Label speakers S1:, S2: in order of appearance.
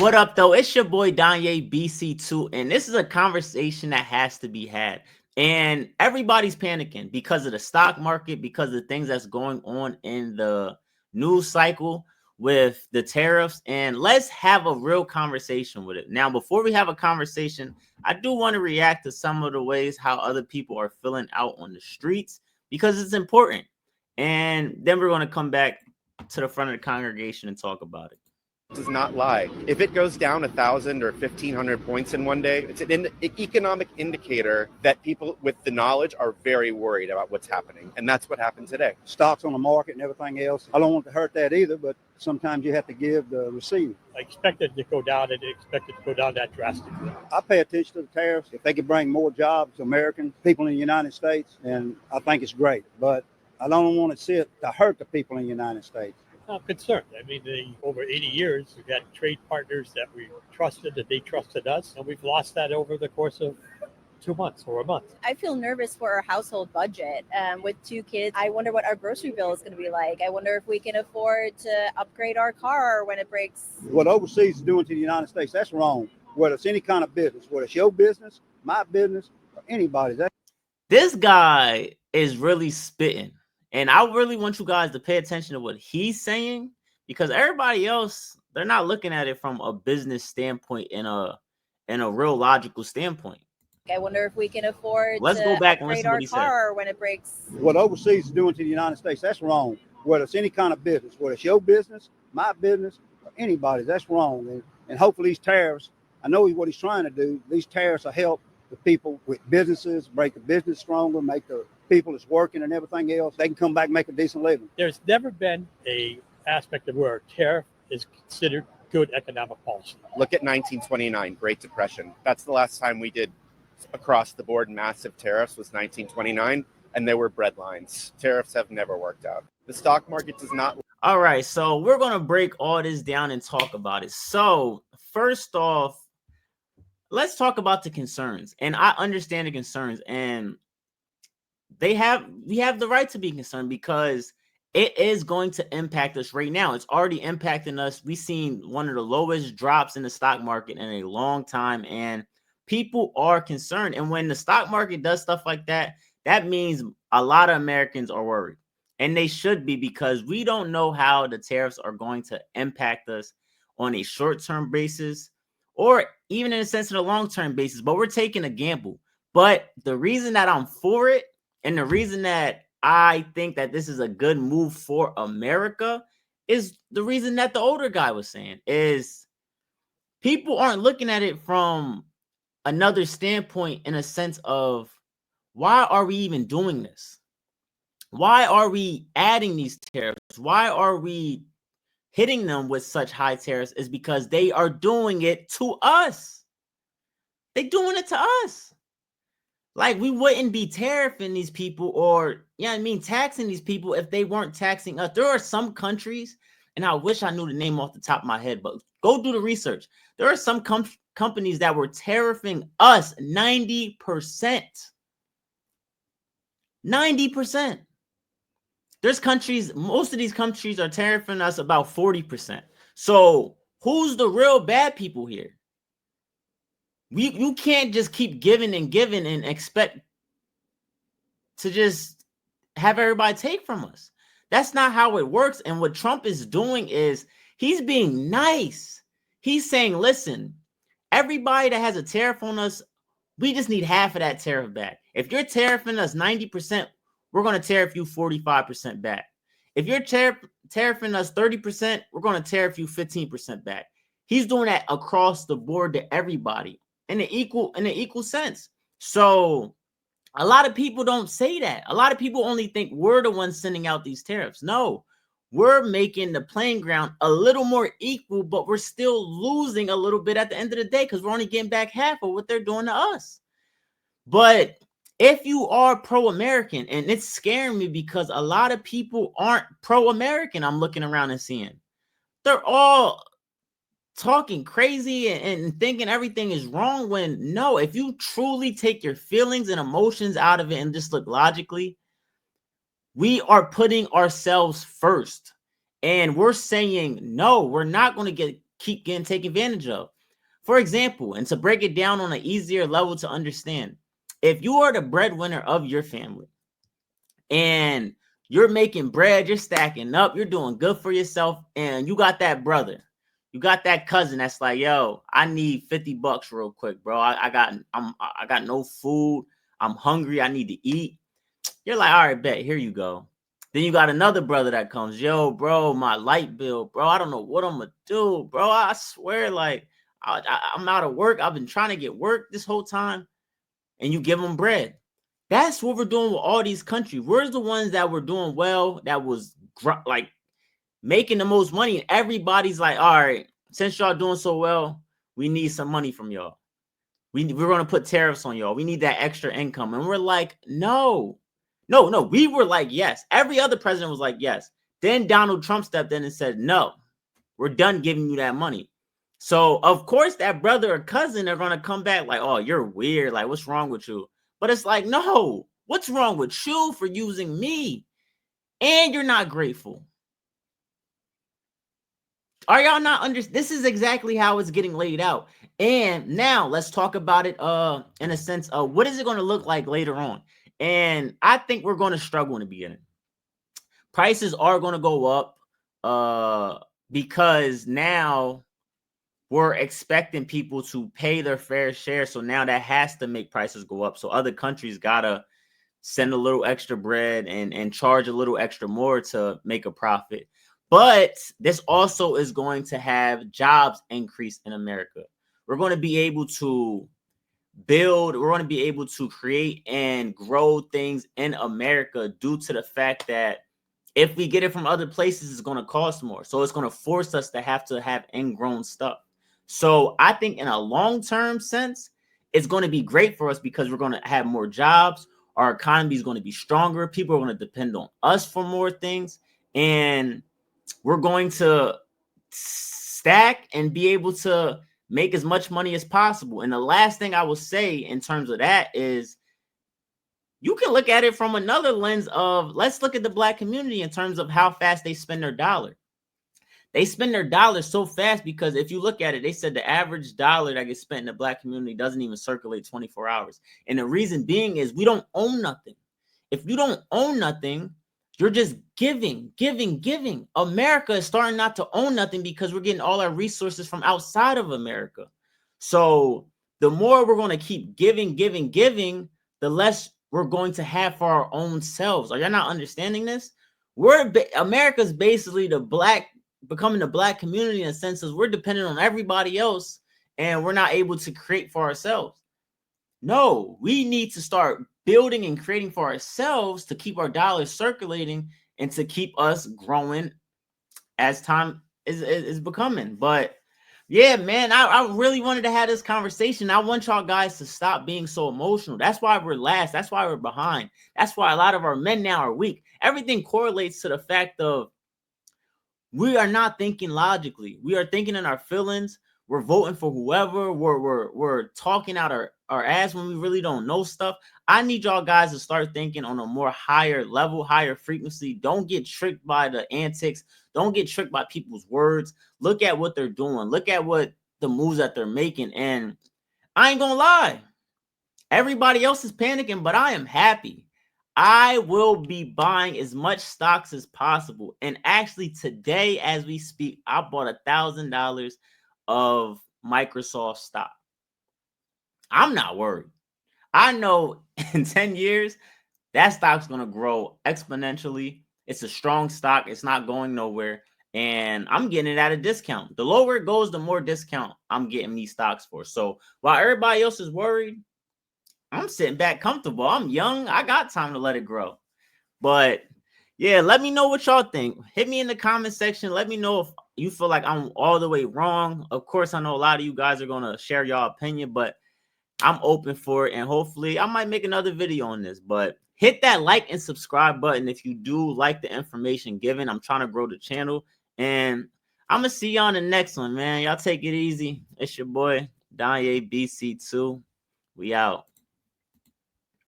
S1: What up, though? It's your boy Danye BC2, and this is a conversation that has to be had. And everybody's panicking because of the stock market, because of the things that's going on in the news cycle with the tariffs. And let's have a real conversation with it. Now, before we have a conversation, I do want to react to some of the ways how other people are feeling out on the streets because it's important. And then we're going to come back to the front of the congregation and talk about it.
S2: Does not lie. If it goes down 1,000 or 1,500 points in one day, it's an economic indicator that people with the knowledge are very worried about what's happening. And that's what happened today.
S3: Stocks on the market and everything else. I don't want to hurt that either, but sometimes you have to give the receive.
S4: I expected it to go down and expected to go down that drastically.
S3: I pay attention to the tariffs. If they could bring more jobs to American people in the United States, and I think it's great. But I don't want to see it to hurt the people in the United States.
S4: I'm concerned. I mean, over 80 years, we've had trade partners that we trusted, that they trusted us, and we've lost that over the course of 2 months or a month.
S5: I feel nervous for our household budget. With 2 kids, I wonder what our grocery bill is going to be like. I wonder if we can afford to upgrade our car when it breaks.
S3: What overseas is doing to the United States, that's wrong. Whether it's any kind of business, whether it's your business, my business, or anybody's.
S1: This guy is really spitting. And I really want you guys to pay attention to what he's saying, because everybody else, they're not looking at it from a business standpoint in a real logical standpoint.
S5: I wonder if we can afford
S1: Let's
S5: to
S1: go back and
S5: upgrade
S1: listen to
S5: our
S1: what he
S5: car
S1: said.
S5: when it breaks.
S3: What overseas is doing to the United States, that's wrong. Whether it's any kind of business, whether it's your business, my business, or anybody's, that's wrong. And hopefully these tariffs, I know what he's trying to do, these tariffs will help the people with businesses, make the business stronger, make the people that's working and everything else, they can come back and make a decent living.
S4: There's never been a aspect of where a tariff is considered good economic policy.
S2: Look at 1929, Great Depression. That's the last time we did across the board massive tariffs was 1929, and there were bread lines. Tariffs have never worked out. The stock market does not.
S1: All right, so we're going to break all this down and talk about it. So first off, let's talk about the concerns. And I understand the concerns, and we have the right to be concerned because it is going to impact us right now. It's already impacting us. We've seen one of the lowest drops in the stock market in a long time, and people are concerned. And when the stock market does stuff like that, that means a lot of Americans are worried, and they should be, because we don't know how the tariffs are going to impact us on a short-term basis or even in a sense of a long-term basis, but we're taking a gamble. But the reason that I'm for it, and the reason that I think that this is a good move for America, is the reason that the older guy was saying, is people aren't looking at it from another standpoint in a sense of, why are we even doing this? Why are we adding these tariffs? Why are we hitting them with such high tariffs? Is because they are doing it to us. They're doing it to us. Like, we wouldn't be tariffing these people or, taxing these people if they weren't taxing us. There are some countries, and I wish I knew the name off the top of my head, but go do the research. There are some companies that were tariffing us 90%. 90%. There's countries, most of these countries are tariffing us about 40%. So who's the real bad people here? You can't just keep giving and expect to just have everybody take from us. That's not how it works. And what Trump is doing is he's being nice. He's saying, listen, everybody that has a tariff on us, we just need half of that tariff back. If you're tariffing us 90%, we're going to tariff you 45% back. If you're tariffing us 30%, we're going to tariff you 15% back. He's doing that across the board to everybody in an equal sense. So a lot of people don't say that. A lot of people only think we're the ones sending out these tariffs. No, we're making the playing ground a little more equal, but we're still losing a little bit at the end of the day because we're only getting back half of what they're doing to us. But if you are pro-American, and it's scaring me because a lot of people aren't pro-American, I'm looking around and seeing. They're all talking crazy and thinking everything is wrong, when no, if you truly take your feelings and emotions out of it and just look logically, we are putting ourselves first. And we're saying, no, we're not going to keep getting taken advantage of. For example, and to break it down on an easier level to understand, if you are the breadwinner of your family and you're making bread, you're stacking up, you're doing good for yourself, and you got that brother, you got that cousin that's like, yo, I need $50 real quick, bro. I got no food. I'm hungry. I need to eat. You're like, all right, bet, here you go. Then you got another brother that comes, yo, bro, my light bill, bro. I don't know what I'm gonna do, bro. I swear, like, I'm out of work. I've been trying to get work this whole time, and you give them bread. That's what we're doing with all these countries. We're the ones that were doing well, that was like making the most money. And everybody's like, all right, since y'all doing so well, we need some money from y'all. We're going to put tariffs on y'all. We need that extra income. And we're like, no. We were like, yes. Every other president was like, yes. Then Donald Trump stepped in and said, no, we're done giving you that money. So, of course, that brother or cousin are going to come back like, oh, you're weird. Like, what's wrong with you? But it's like, no, what's wrong with you for using me? And you're not grateful. Are y'all not understand? This is exactly how it's getting laid out. And now let's talk about it in a sense of what is it going to look like later on? And I think we're going to struggle in the beginning. Prices are going to go up because now we're expecting people to pay their fair share. So now that has to make prices go up. So other countries got to send a little extra bread and charge a little extra more to make a profit. But this also is going to have jobs increase in America. We're going to be able to build, we're going to be able to create and grow things in America due to the fact that if we get it from other places, it's going to cost more. So it's going to force us to have ingrown stuff. So I think in a long-term sense, it's going to be great for us because we're going to have more jobs. Our economy is going to be stronger. People are going to depend on us for more things. And we're going to stack and be able to make as much money as possible. And the last thing I will say in terms of that is you can look at it from another lens of, let's look at the Black community in terms of how fast they spend their dollar. They spend their dollars so fast because if you look at it, they said the average dollar that gets spent in the Black community doesn't even circulate 24 hours. And the reason being is we don't own nothing. If you don't own nothing, you're just giving. America is starting not to own nothing because we're getting all our resources from outside of America. So the more we're going to keep giving, the less we're going to have for our own selves. Are y'all not understanding this? America's basically becoming the Black community in a sense as we're dependent on everybody else and we're not able to create for ourselves. No, we need to start building and creating for ourselves to keep our dollars circulating and to keep us growing as time is becoming. But yeah, man, I really wanted to have this conversation. I want y'all guys to stop being so emotional. That's why we're last. That's why we're behind. That's why a lot of our men now are weak. Everything correlates to the fact of we are not thinking logically. We are thinking in our feelings. We're voting for whoever. We're talking out our ass when we really don't know stuff. I need y'all guys to start thinking on a more higher level, higher frequency. Don't get tricked by the antics. Don't get tricked by people's words. Look at what they're doing. Look at what the moves that they're making. And I ain't gonna lie. Everybody else is panicking, but I am happy. I will be buying as much stocks as possible. And actually today, as we speak, I bought $1,000 of Microsoft stock. I'm not worried. I know in 10 years, that stock's going to grow exponentially. It's a strong stock. It's not going nowhere. And I'm getting it at a discount. The lower it goes, the more discount I'm getting these stocks for. So while everybody else is worried, I'm sitting back comfortable. I'm young. I got time to let it grow. But yeah, let me know what y'all think. Hit me in the comment section. Let me know if you feel like I'm all the way wrong. Of course, I know a lot of you guys are going to share y'all opinion, but I'm open for it. And hopefully I might make another video on this. But hit that like and subscribe button if you do like the information given. I'm trying to grow the channel. And I'm going to see y'all in the next one, man. Y'all take it easy. It's your boy, Danye BC2. We out.